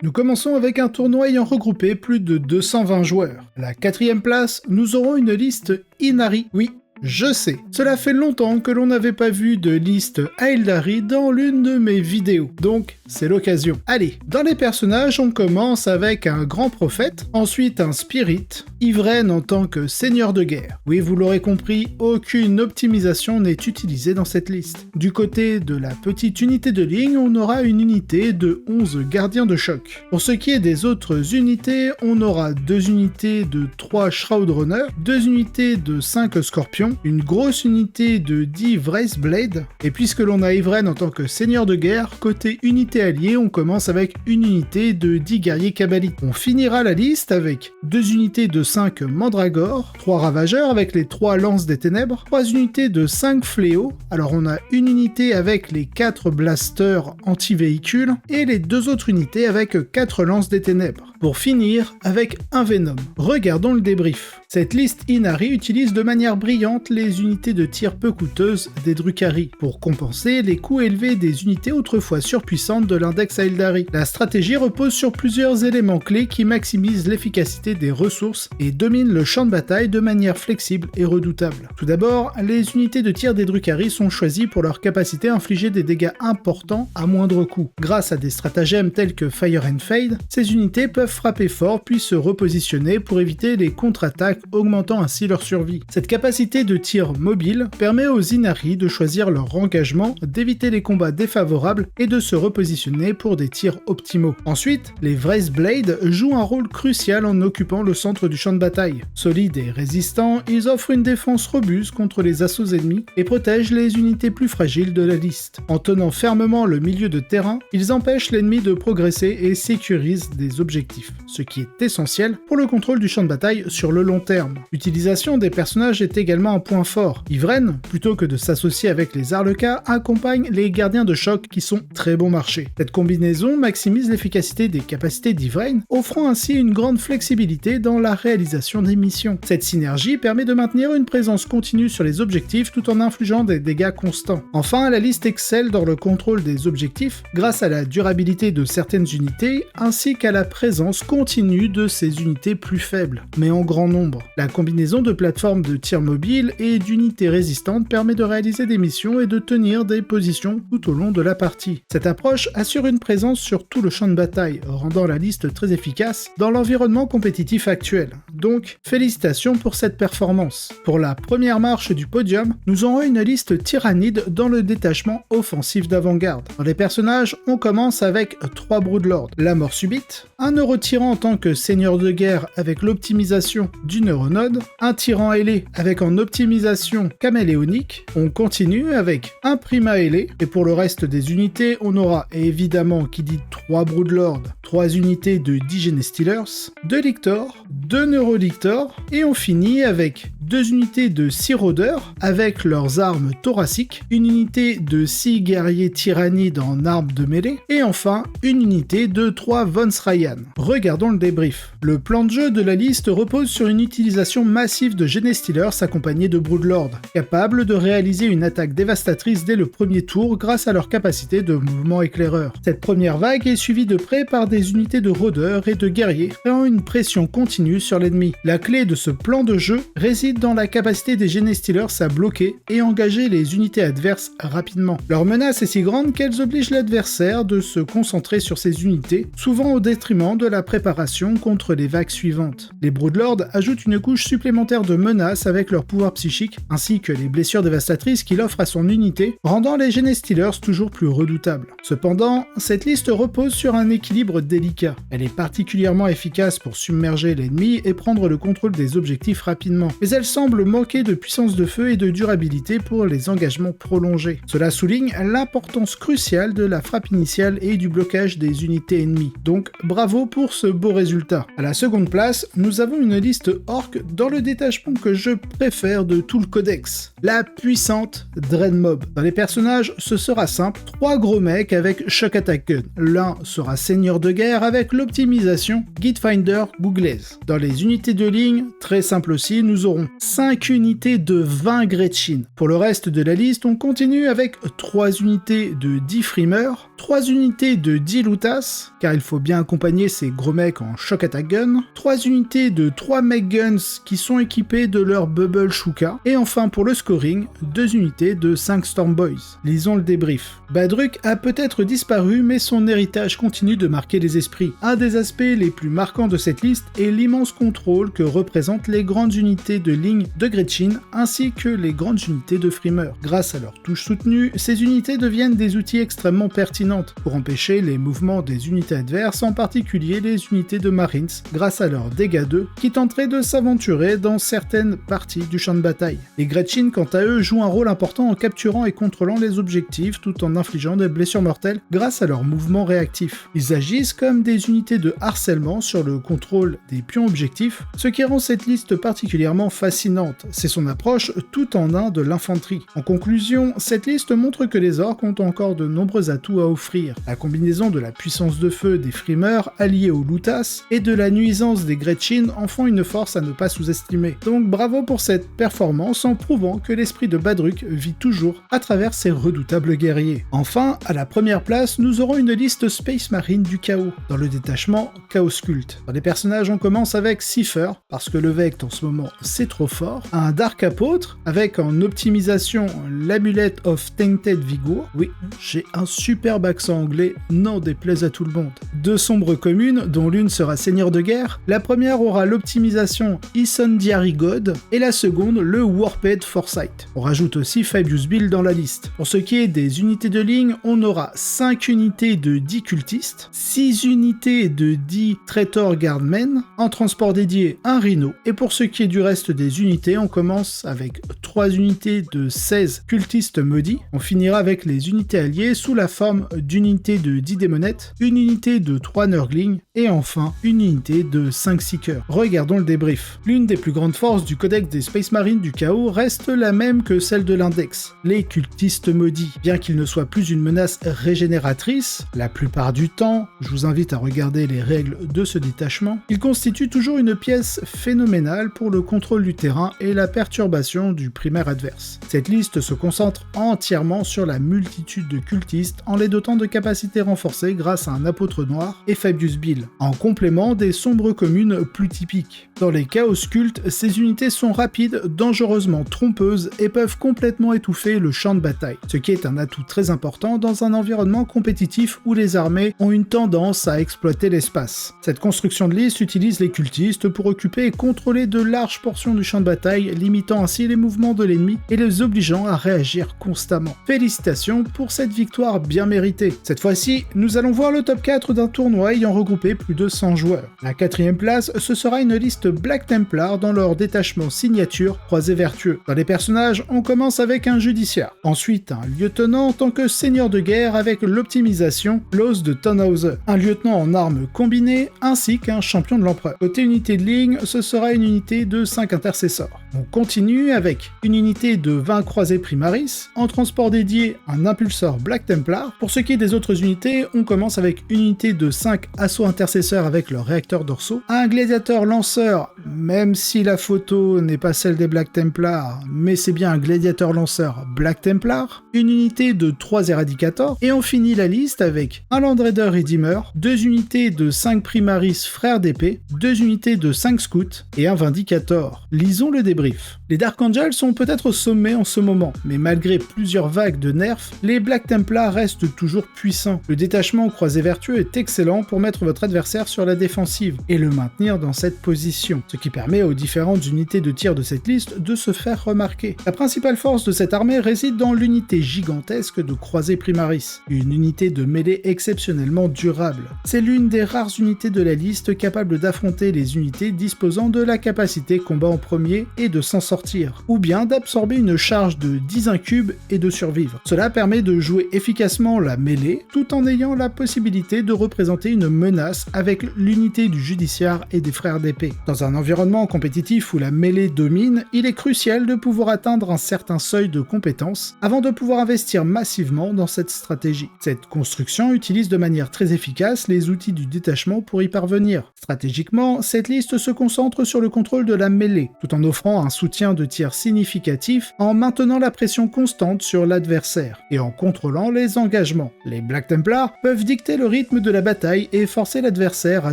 Nous commençons avec un tournoi ayant regroupé plus de 220 joueurs. À la 4e place, nous aurons une liste Inari. Oui, je sais, cela fait longtemps que l'on n'avait pas vu de liste Aeldari dans l'une de mes vidéos, donc c'est l'occasion. Allez, dans les personnages, on commence avec un grand prophète, ensuite un spirit, Ivraine en tant que seigneur de guerre. Oui, vous l'aurez compris, aucune optimisation n'est utilisée dans cette liste. Du côté de la petite unité de ligne, on aura une unité de 11 gardiens de choc. Pour ce qui est des autres unités, on aura 2 unités de 3 Shroud Runner, 2 unités de 5 Scorpions, une grosse unité de 10 Wraithblade, et puisque l'on a Ivraine en tant que seigneur de guerre, côté unité alliée, on commence avec une unité de 10 guerriers Kabbalites. On finira la liste avec 2 unités de 5 Mandragore, 3 Ravageurs avec les 3 Lances des Ténèbres, 3 unités de 5 Fléaux, alors on a une unité avec les 4 Blasters anti-véhicules, et les 2 autres unités avec 4 Lances des Ténèbres. Pour finir, avec un Venom. Regardons le débrief. Cette liste Inari utilise de manière brillante les unités de tir peu coûteuses des Drukhari, pour compenser les coûts élevés des unités autrefois surpuissantes de l'index Aeldari. La stratégie repose sur plusieurs éléments clés qui maximisent l'efficacité des ressources et dominent le champ de bataille de manière flexible et redoutable. Tout d'abord, les unités de tir des Drukhari sont choisies pour leur capacité à infliger des dégâts importants à moindre coût. Grâce à des stratagèmes tels que Fire and Fade, ces unités peuvent frapper fort puis se repositionner pour éviter les contre-attaques, augmentant ainsi leur survie. Cette capacité de tir mobile permet aux Inari de choisir leur engagement, d'éviter les combats défavorables et de se repositionner pour des tirs optimaux. Ensuite, les Wraithblade jouent un rôle crucial en occupant le centre du champ de bataille. Solides et résistants, ils offrent une défense robuste contre les assauts ennemis et protègent les unités plus fragiles de la liste. En tenant fermement le milieu de terrain, ils empêchent l'ennemi de progresser et sécurisent des objectifs, ce qui est essentiel pour le contrôle du champ de bataille sur le long terme. L'utilisation des personnages est également un point fort. Ivraine, plutôt que de s'associer avec les Arlequins, accompagne les gardiens de choc qui sont très bon marché. Cette combinaison maximise l'efficacité des capacités d'Ivraine, offrant ainsi une grande flexibilité dans la réalisation des missions. Cette synergie permet de maintenir une présence continue sur les objectifs tout en infligeant des dégâts constants. Enfin, la liste excelle dans le contrôle des objectifs grâce à la durabilité de certaines unités ainsi qu'à la présence continue de ces unités plus faibles, mais en grand nombre. La combinaison de plateformes de tir mobile et d'unités résistantes permet de réaliser des missions et de tenir des positions tout au long de la partie. Cette approche assure une présence sur tout le champ de bataille, rendant la liste très efficace dans l'environnement compétitif actuel. Donc, félicitations pour cette performance. Pour la première marche du podium, nous aurons une liste tyrannide dans le détachement offensif d'avant-garde. Dans les personnages, on commence avec 3 Broodlords, la mort subite, un neurotyran en tant que seigneur de guerre avec l'optimisation du neuronode, un tyran ailé avec en optimisation caméléonique, on continue avec un prima ailé, et pour le reste des unités, on aura évidemment, qui dit 3 Broodlords, 3 unités de 10 Genestealers, 2 Lictors, 2 Neurolictors, et on finit avec 2 unités de 6 rôdeurs avec leurs armes thoraciques, une unité de 6 guerriers tyrannides en armes de mêlée, et enfin une unité de 3 Von Srayan. Regardons le débrief. Le plan de jeu de la liste repose sur une utilisation massive de Genestealers accompagnés de Broodlords, capables de réaliser une attaque dévastatrice dès le premier tour grâce à leur capacité de mouvement éclaireur. Cette première vague est suivie de près par des unités de rôdeurs et de guerriers, créant une pression continue sur l'ennemi. La clé de ce plan de jeu réside dans la capacité des Genestealers à bloquer et engager les unités adverses rapidement. Leur menace est si grande qu'elles obligent l'adversaire de se concentrer sur ces unités, souvent au détriment de la préparation contre les vagues suivantes. Les Broodlords ajoutent une couche supplémentaire de menace avec leur pouvoir psychique, ainsi que les blessures dévastatrices qu'il offre à son unité, rendant les Genestealers toujours plus redoutables. Cependant, cette liste repose sur un équilibre délicat. Elle est particulièrement efficace pour submerger l'ennemi et prendre le contrôle des objectifs rapidement, mais elle semble manquer de puissance de feu et de durabilité pour les engagements prolongés. Cela souligne l'importance cruciale de la frappe initiale et du blocage des unités ennemies. Donc bravo pour ce beau résultat. À la seconde place, nous avons une liste orc dans le détachement que je préfère de tout le codex, la puissante Dreadmob. Dans les personnages, ce sera simple, 3 gros mecs avec Shock Attack Gun. L'un sera seigneur de guerre avec l'optimisation Guidefinder Googlaise. Dans les unités de ligne, très simple aussi, nous aurons 5 unités de 20 Gretchin. Pour le reste de la liste, on continue avec 3 unités de 10 Frimeurs, 3 unités de 10 Lutas, car il faut bien accompagner ces gros mecs en Shock Attack Gun, 3 unités de 3 Mech Guns qui sont équipés de leur Bubble Shuka, et enfin pour le scoring, 2 unités de 5 Storm Boys. Lisons le débrief. Badruk a peut-être disparu, mais son héritage continue de marquer les esprits. Un des aspects les plus marquants de cette liste est l'immense contrôle que représentent les grandes unités de ligne de Gretchin, ainsi que les grandes unités de Frimeur. Grâce à leur touche soutenue, ces unités deviennent des outils extrêmement pertinentes pour empêcher les mouvements des unités adverses, en particulier les unités de Marines, grâce à leurs dégâts 2, qui tenteraient de s'aventurer dans certaines parties du champ de bataille. Les Gretchin, quant à eux, jouent un rôle important en capturant et contrôlant les objectifs tout en infligeant des blessures mortelles grâce à leurs mouvements réactifs. Ils agissent comme des unités de harcèlement sur le contrôle des pions objectifs, ce qui rend cette liste particulièrement fascinante. C'est son approche tout en un de l'infanterie. En conclusion, cette liste montre que les orques ont encore de nombreux atouts à offrir. La combinaison de la puissance de feu des frimeurs alliée aux Lutas et de la nuisance des Gretchin en font une force à ne pas sous-estimer. Donc bravo pour cette performance en prouvant que l'esprit de Badruk vit toujours à travers ses redoutables guerriers. Enfin, à la première place, nous aurons une liste Space Marine du chaos, dans le détachement Chaos Cult. Dans les personnages, on commence avec Cipher, parce que le Vect en ce moment c'est trop fort, un Dark Apôtre, avec en optimisation l'Amulet of Tainted Vigor, oui, j'ai un superbe accent anglais, n'en déplaise à tout le monde. 2 sombres communes, dont l'une sera seigneur de guerre, la première aura l'optimisation Incendiary God, et la seconde le Warped Foresight. On rajoute aussi Fabius Bill dans la liste. Pour ce qui est des unités de ligne, on aura 5 unités de 10 cultistes, 6 unités de 10 Traitor Guardmen, en transport dédié un Rhino, et pour ce qui est du reste des unités, on commence avec 3 unités de 16 cultistes maudits, on finira avec les unités alliées sous la forme d'unités de 10 démonettes, une unité de 3 Nurglings, et enfin une unité de 5 Seekers. Regardons le débrief. L'une des plus grandes forces du codex des Space Marines du chaos reste la même que celle de l'index, les cultistes maudits. Bien qu'ils ne soient plus une menace régénératrice, la plupart du temps, je vous invite à regarder les règles de ce détachement, ils constituent toujours une pièce phénoménale pour le contrôle du terrain et la perturbation du primaire adverse. Cette liste se concentre entièrement sur la multitude de cultistes en les dotant de capacités renforcées grâce à un apôtre noir et Fabius Bill, en complément des sombres communes plus typiques. Dans les Chaos Cultes, ces unités sont rapides, dangereusement trompeuses et peuvent complètement étouffer le champ de bataille, ce qui est un atout très important dans un environnement compétitif où les armées ont une tendance à exploiter l'espace. Cette construction de liste utilise les cultistes pour occuper et contrôler de larges portions du champ de bataille, limitant ainsi les mouvements de l'ennemi et les obligeant à réagir constamment. Félicitations pour cette victoire bien méritée. Cette fois-ci, nous allons voir le top 4 d'un tournoi ayant regroupé plus de 100 joueurs. La 4ème place, ce sera une liste Black Templar dans leur détachement signature croisé vertueux. Dans les personnages, on commence avec un judiciaire, ensuite un lieutenant en tant que seigneur de guerre avec l'optimisation Laws de Tannhauser, un lieutenant en armes combinées ainsi qu'un champion de l'empereur. Côté unité de ligne, ce sera une unité de 5 intercesseurs. On continue avec une unité de 20 croisés primaris, en transport dédié un impulseur Black Templar. Pour ce qui est des autres unités, on commence avec une unité de 5 assauts intercesseurs avec leurs réacteurs dorsaux, un gladiateur lanceur, même si la photo n'est pas celle des Black Templars, mais c'est bien un gladiateur lanceur Black Templar, une unité de 3 éradicators, et on finit la liste avec un Land Raider Redeemer, 2 unités de 5 primaris frères d'épée, 2 unités de 5 scouts et un Vindicator. Lisons le débrief. Les Dark Angels sont peut-être au sommet en ce moment, mais malgré plusieurs vagues de nerfs, les Black Templars restent toujours puissants. Le détachement croisé vertueux est excellent pour mettre votre adversaire sur la défensive et le maintenir dans cette position, ce qui permet aux différentes unités de tir de cette liste de se faire remarquer. La principale force de cette armée réside dans l'unité gigantesque de croisés primaris, une unité de mêlée exceptionnellement durable. C'est l'une des rares unités de la liste capable d'affronter les unités disposant de la capacité combat en premier et de s'en sortir, ou bien d'absorber une charge de 10 incubes et de survivre. Cela permet de jouer efficacement la mêlée tout en ayant la possibilité de représenter une menace avec l'unité du judiciaire et des frères d'épée. Dans un environnement compétitif où la mêlée domine, il est crucial de pouvoir atteindre un certain seuil de compétence avant de pouvoir investir massivement dans cette stratégie. Cette construction utilise de manière très efficace les outils du détachement pour y parvenir. Stratégiquement, cette liste se concentre sur le contrôle de la mêlée, tout en offrant un soutien moyens de tir significatifs en maintenant la pression constante sur l'adversaire et en contrôlant les engagements. Les Black Templars peuvent dicter le rythme de la bataille et forcer l'adversaire à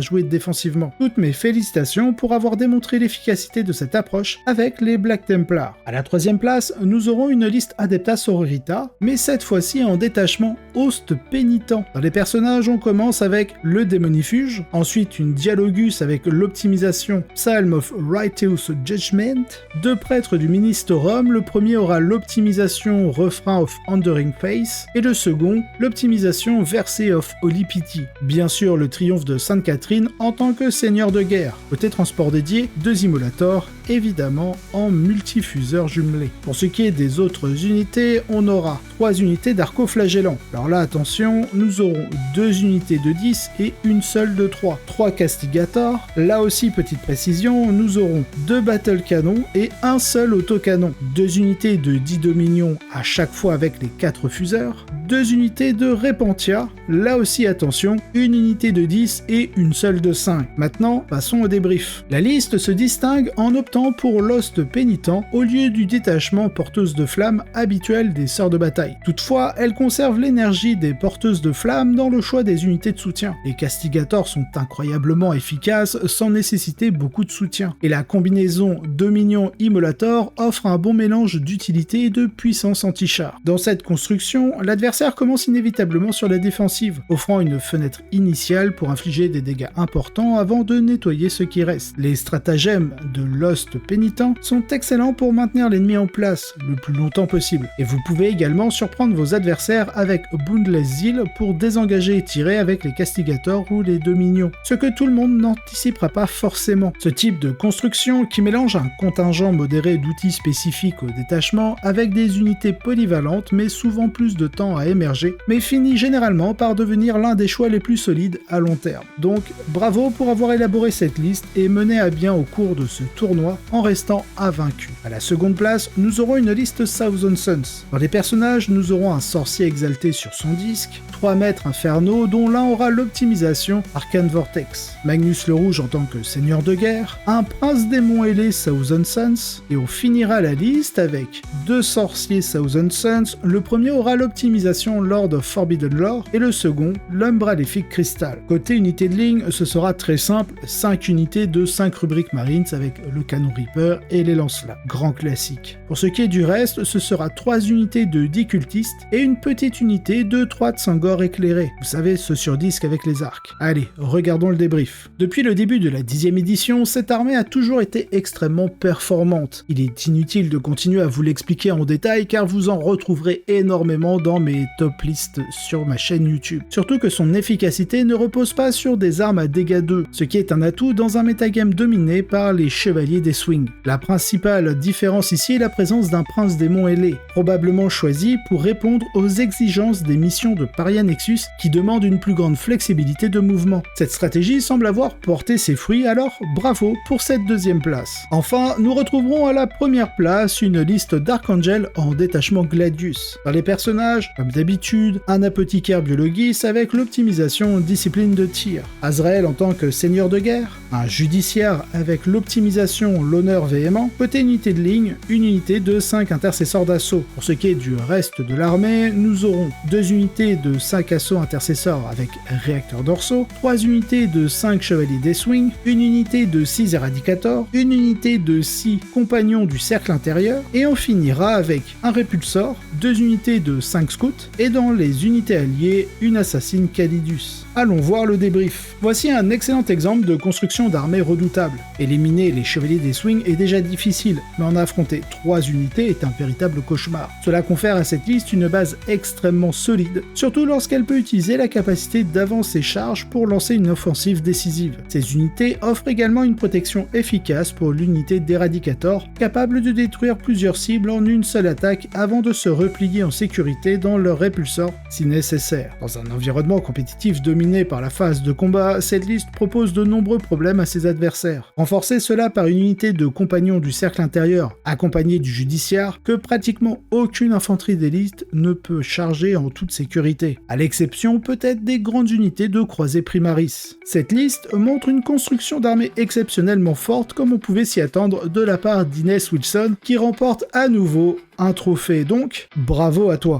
jouer défensivement. Toutes mes félicitations pour avoir démontré l'efficacité de cette approche avec les Black Templars. À la troisième place, nous aurons une liste Adepta Sororita, mais cette fois-ci en détachement Host Pénitent. Dans les personnages, on commence avec le Démonifuge, ensuite une Dialogus avec l'optimisation Psalm of Righteous Judgment, deux prêtres du Ministerum, le premier aura l'optimisation Refrain of Enduring Face, et le second, l'optimisation Verset of Holy Pity. Bien sûr, le triomphe de Sainte Catherine en tant que seigneur de guerre. Côté transport dédié, deux Immolators, évidemment en multifuseur jumelé. Pour ce qui est des autres unités, on aura 3 unités d'arco-flagellants. Alors là, attention, nous aurons 2 unités de 10 et une seule de 3. 3 Castigators, là aussi petite précision, nous aurons 2 battle canons et un seul autocanon. 2 unités de 10 dominions à chaque fois avec les 4 fuseurs. 2 unités de Repentia, là aussi attention, une unité de 10 et une seule de 5. Maintenant, passons au débrief. La liste se distingue en optant pour l'Host Pénitent au lieu du détachement porteuse de flammes habituel des sœurs de bataille. Toutefois, elle conserve l'énergie des porteuses de flammes dans le choix des unités de soutien. Les Castigators sont incroyablement efficaces sans nécessiter beaucoup de soutien. Et la combinaison Dominion-Immolator offre un bon mélange d'utilité et de puissance anti-char. Dans cette construction, l'adversaire commence inévitablement sur la défensive, offrant une fenêtre initiale pour infliger des dégâts importants avant de nettoyer ce qui reste. Les stratagèmes de l'Host Pénitent sont excellents pour maintenir l'ennemi en place le plus longtemps possible. Et vous pouvez également surprendre vos adversaires avec Boundless Zeal pour désengager et tirer avec les Castigators ou les Dominions, ce que tout le monde n'anticipera pas forcément. Ce type de construction qui mélange un contingent modéré d'outils spécifiques au détachement avec des unités polyvalentes mais souvent plus de temps à émerger, mais finit généralement par devenir l'un des choix les plus solides à long terme. Donc bravo pour avoir élaboré cette liste et mené à bien au cours de ce tournoi en restant invaincu. À la seconde place, nous aurons une liste Thousand Suns. Dans les personnages, nous aurons un sorcier exalté sur son disque, 3 maîtres infernaux dont l'un aura l'optimisation Arcane Vortex, Magnus le Rouge en tant que seigneur de guerre, un prince démon ailé Thousand Suns, et on finira la liste avec 2 sorciers Thousand Suns, le premier aura l'optimisation Lord of Forbidden Lore et le second l'Umbraléfique Crystal. Côté unité de ligne, ce sera très simple, 5 unités de 5 rubriques Marines avec le canon Reaper et les lance-flammes, grand classique. Pour ce qui est du reste, ce sera 3 unités de 10 cultistes et une petite unité de 3 de Sangor éclairés, vous savez, ceux sur disque avec les arcs. Allez, regardons le débrief. Depuis le début de la 10e édition, cette armée a toujours été extrêmement performante. Il est inutile de continuer à vous l'expliquer en détail car vous en retrouverez énormément dans mes top lists sur ma chaîne YouTube. Surtout que son efficacité ne repose pas sur des armes à dégâts 2, ce qui est un atout dans un metagame dominé par les chevaliers des swings. La principale différence ici est la présence d'un prince démon ailé, probablement choisi pour répondre aux exigences des missions de Paria Nexus qui demandent une plus grande flexibilité de mouvement. Cette stratégie semble avoir porté ses fruits, alors bravo pour cette 2e place. Enfin, nous retrouverons à la première place une liste d'Archangel en détachement Gladius. Dans les personnages, comme d'habitude, un apothicaire biologiste avec l'optimisation discipline de tir, Azrael en tant que seigneur de guerre, un judiciaire avec l'optimisation l'honneur véhément, côté unité de ligne, une unité de 5 intercesseurs d'assaut. Pour ce qui est du reste de l'armée, nous aurons 2 unités de 5 assauts intercesseurs avec réacteurs dorsaux, 3 unités de 5 chevaliers des swings, une unité de 6 éradicators, une unité de 6 compagnons du cercle intérieur, et on finira avec un répulsor, 2 unités de 5 scouts, et dans les unités alliées, une assassine Calidus. Allons voir le débrief. Voici un excellent exemple de construction d'armée redoutable. Éliminer les chevaliers des swings est déjà difficile, mais en affronter 3 unités est un véritable cauchemar. Cela confère à cette liste une base extrêmement solide, surtout lorsqu'elle peut utiliser la capacité d'avancer charge pour lancer une offensive décisive. Ces unités offrent également une protection efficace pour l'unité d'Éradicator, capable de détruire plusieurs cibles en une seule attaque avant de se replier en sécurité dans leur répulsor si nécessaire. Dans un environnement compétitif dominé par la phase de combat, cette liste propose de nombreux problèmes à ses adversaires. Renforcer cela par une unité unités de compagnons du cercle intérieur accompagnés du judiciaire que pratiquement aucune infanterie d'élite ne peut charger en toute sécurité, à l'exception peut-être des grandes unités de croisés primaris. Cette liste montre une construction d'armée exceptionnellement forte comme on pouvait s'y attendre de la part d'Innes Wilson qui remporte à nouveau un trophée, donc bravo à toi.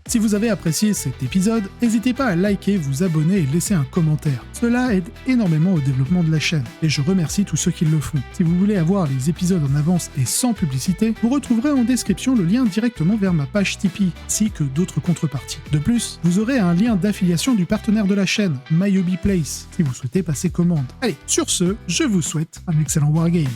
Si vous avez apprécié cet épisode, n'hésitez pas à liker, vous abonner et laisser un commentaire. Cela aide énormément au développement de la chaîne, et je remercie tous ceux qui le font. Si vous voulez avoir les épisodes en avance et sans publicité, vous retrouverez en description le lien directement vers ma page Tipeee, ainsi que d'autres contreparties. De plus, vous aurez un lien d'affiliation du partenaire de la chaîne, My Hobby Place, si vous souhaitez passer commande. Allez, sur ce, je vous souhaite un excellent wargame.